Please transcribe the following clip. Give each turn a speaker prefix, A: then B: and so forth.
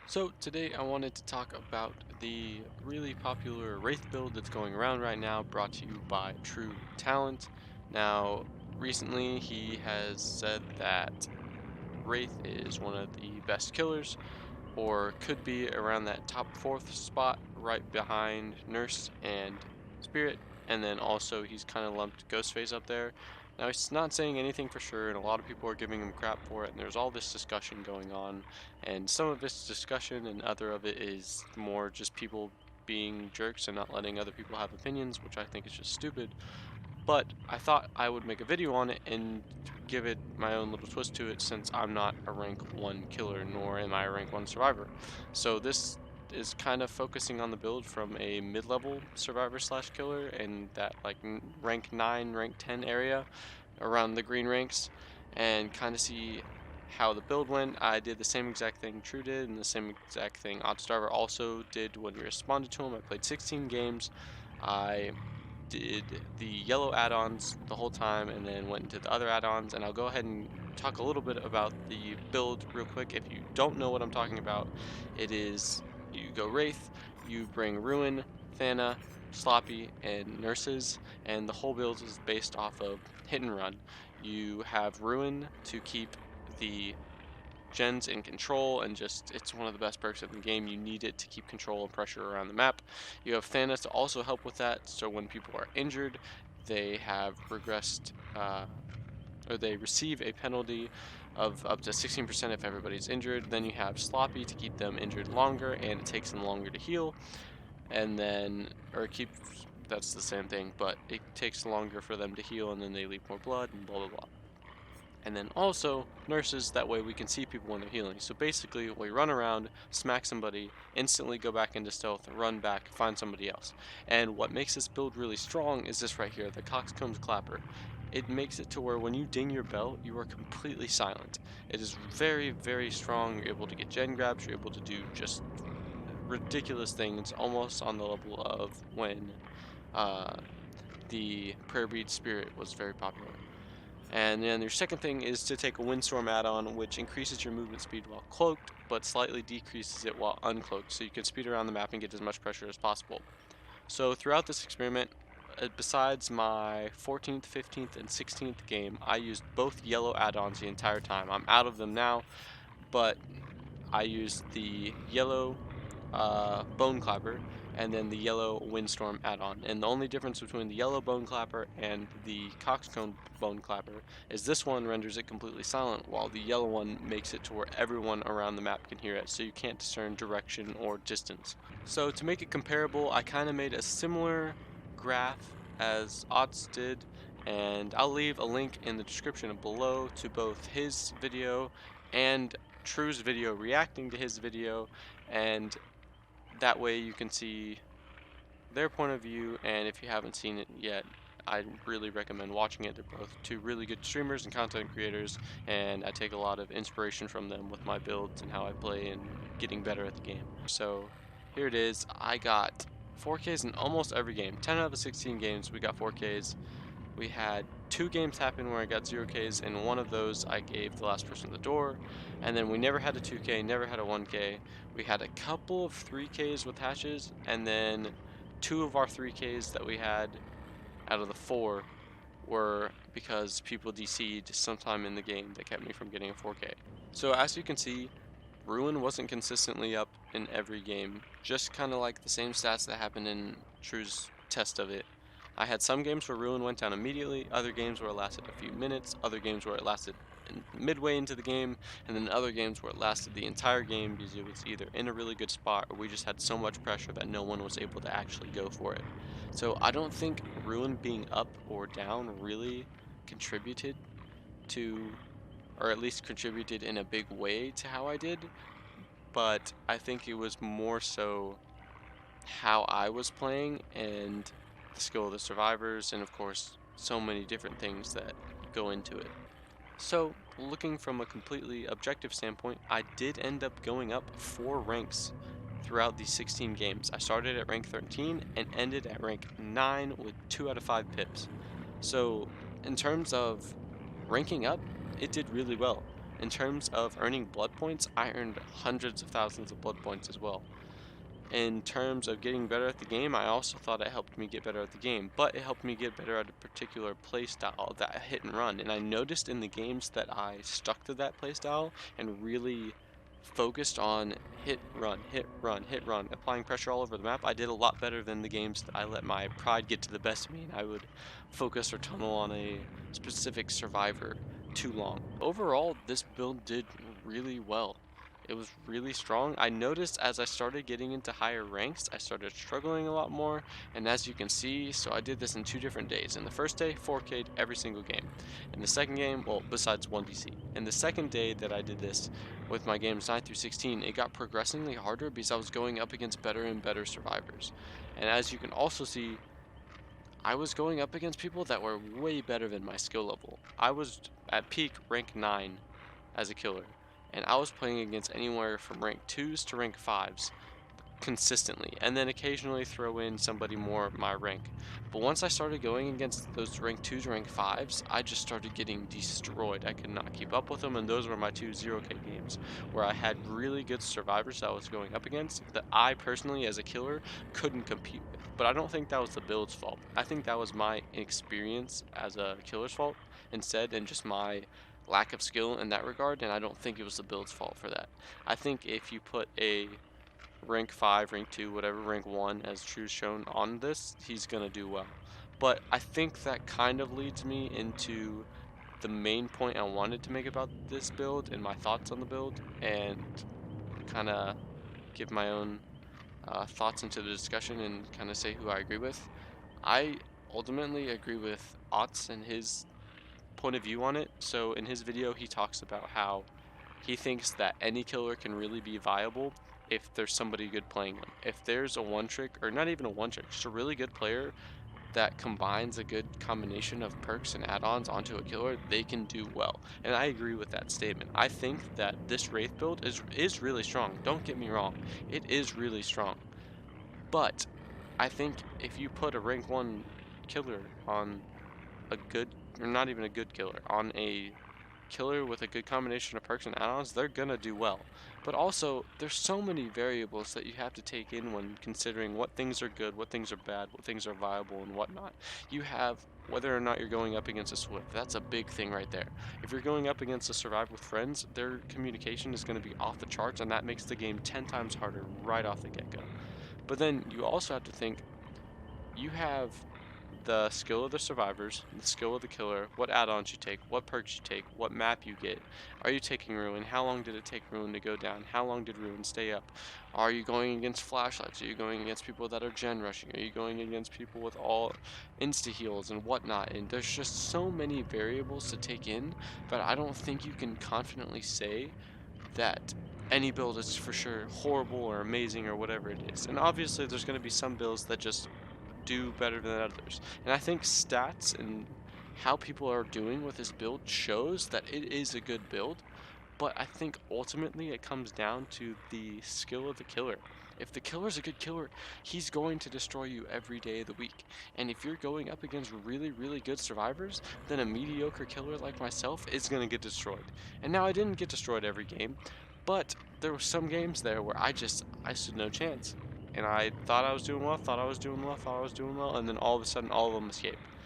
A: So today I wanted to talk about the really popular Wraith build that's going around right now, brought to you by TrU3Ta1ent. Now, recently he has said that Wraith is one of the best killers, or could be around that top fourth spot, right behind Nurse and Spirit. And then also he's kind of lumped Ghostface up there. Now he's not saying anything for sure, and a lot of people are giving him crap for it, and there's all this discussion going on, and some of it's discussion and other of it is more just people being jerks and not letting other people have opinions, which I think is just stupid. But I thought I would make a video on it and give it my own little twist to it, since I'm not a rank 1 killer, nor am I a rank 1 survivor. So this is kind of focusing on the build from a mid-level survivor slash killer and that like rank 9, rank 10 area around the green ranks, and kind of see how the build went. I did the same exact thing TrU did, and the same exact thing Otzdarva also did when we responded to him. I played 16 games. I did the yellow add-ons the whole time and then went into the other add-ons, and I'll go ahead and talk a little bit about the build real quick. If you don't know what I'm talking about, it is you go Wraith, you bring Ruin, Thana, Sloppy, and Nurses, and the whole build is based off of hit and run. You have Ruin to keep the gens in control, and just it's one of the best perks in the game. You need it to keep control and pressure around the map. You have Thanos to also help with that, so when people are injured, they have regressed or they receive a penalty of up to 16% if everybody's injured. Then you have Sloppy to keep them injured longer, and it takes them longer to heal. And then, or keep, that's the same thing, but it takes longer for them to heal, and then they leak more blood, and blah blah blah. And then also Nurses, that way we can see people when they're healing. So basically we run around, smack somebody, instantly go back into stealth, run back, find somebody else. And what makes this build really strong is this right here, the Coxcombs Clapper. It makes it to where when you ding your bell, you are completely silent. It is very, very strong. You're able to get gen grabs, you're able to do just ridiculous things, almost on the level of when uh, the Prayer Breed Spirit was very popular. And then your second thing is to take a Windstorm add-on, which increases your movement speed while cloaked, but slightly decreases it while uncloaked, so you can speed around the map and get as much pressure as possible. So throughout this experiment, besides my 14th, 15th, and 16th game, I used both yellow add-ons the entire time. I'm out of them now, but I used the yellow Bone Clapper and then the yellow Windstorm add-on. And the only difference between the yellow Bone Clapper and the Coxcomb Bone Clapper is this one renders it completely silent, while the yellow one makes it to where everyone around the map can hear it, so you can't discern direction or distance. So to make it comparable, I kind of made a similar graph as Otz did, and I'll leave a link in the description below to both his video and TrU's video reacting to his video, and that way you can see their point of view. And if you haven't seen it yet, I really recommend watching it. They're both two really good streamers and content creators, and I take a lot of inspiration from them with my builds and how I play and getting better at the game. So here it is. I got 4Ks in almost every game. 10 out of the 16 games we got 4Ks. We had 2 games happen where I got 0Ks, and one of those I gave the last person the door. And then we never had a 2K, never had a 1K. We had a couple of 3Ks with hatches, and then 2 of our 3Ks that we had out of the 4 were because people DC'd sometime in the game that kept me from getting a 4K. So as you can see, Ruin wasn't consistently up in every game, just kind of like the same stats that happened in TrU's test of it. I had some games where Ruin went down immediately, other games where it lasted a few minutes, other games where it lasted midway into the game, and then other games where it lasted the entire game because it was either in a really good spot or we just had so much pressure that no one was able to actually go for it. So I don't think Ruin being up or down really contributed to, or at least contributed in a big way to how I did, but I think it was more so how I was playing and the skill of the survivors, and of course so many different things that go into it. So looking from a completely objective standpoint, I did end up going up 4 ranks throughout these 16 games. I started at rank 13 and ended at rank 9 with 2 out of 5 pips. So in terms of ranking up, it did really well. In terms of earning blood points, I earned hundreds of thousands of blood points as well. In terms of getting better at the game, I also thought it helped me get better at the game, but it helped me get better at a particular playstyle, that hit and run. And I noticed in the games that I stuck to that playstyle and really focused on hit, run, hit, run, hit, run, applying pressure all over the map, I did a lot better than the games that I let my pride get to the best of me and I would focus or tunnel on a specific survivor too long. Overall, this build did really well. It was really strong. I noticed as I started getting into higher ranks, I started struggling a lot more. And as you can see, so I did this in 2 different days. In the first day, 4K'd every single game. In the second game, well, besides 1DC. In the second day that I did this with my games 9 through 16, it got progressively harder because I was going up against better and better survivors. And as you can also see, I was going up against people that were way better than my skill level. I was at peak rank 9 as a killer, and I was playing against anywhere from rank 2s to rank 5s consistently, and then occasionally throw in somebody more of my rank. But once I started going against those rank 2s, rank 5s, I just started getting destroyed. I could not keep up with them, and those were my two 0K games, where I had really good survivors that I was going up against that I personally, as a killer, couldn't compete with. But I don't think that was the build's fault. I think that was my inexperience as a killer's fault instead, and just my lack of skill in that regard, and I don't think it was the build's fault for that. I think if you put a rank 5, rank 2, whatever, rank 1, as TrU's shown on this, he's going to do well. But I think that kind of leads me into the main point I wanted to make about this build and my thoughts on the build, and kind of give my own thoughts into the discussion and kind of say who I agree with. I ultimately agree with Otz and his point of view on it. So in his video, he talks about how he thinks that any killer can really be viable if there's somebody good playing them. If there's a one trick, or not even a one trick, just a really good player that combines a good combination of perks and add-ons onto a killer, they can do well. And I agree with that statement. I think that this Wraith build is really strong. Don't get me wrong. It is really strong. But I think if you put a rank 1 killer on a good, or not even a good killer, on a killer with a good combination of perks and add-ons, they're gonna do well. But also, there's so many variables that you have to take in when considering what things are good, what things are bad, what things are viable, and whatnot. You have whether or not you're going up against a Swift. That's a big thing right there. If you're going up against a Survive with friends, their communication is going to be off the charts, and that makes the game 10 times harder right off the get-go. But then you also have to think, you have the skill of the survivors, the skill of the killer, what add-ons you take, what perks you take, what map you get. Are you taking Ruin? How long did it take Ruin to go down? How long did Ruin stay up? Are you going against flashlights? Are you going against people that are gen rushing? Are you going against people with all insta-heals and whatnot? And there's just so many variables to take in, but I don't think you can confidently say that any build is for sure horrible or amazing or whatever it is. And obviously there's going to be some builds that just do better than others. And I think stats and how people are doing with this build shows that it is a good build, but I think ultimately it comes down to the skill of the killer. If the killer's a good killer, he's going to destroy you every day of the week. And if you're going up against really, really good survivors, then a mediocre killer like myself is going to get destroyed. And now I didn't get destroyed every game, but there were some games there where I stood no chance. And I thought I was doing well, thought I was doing well, thought I was doing well, and then all of a sudden all of them escaped.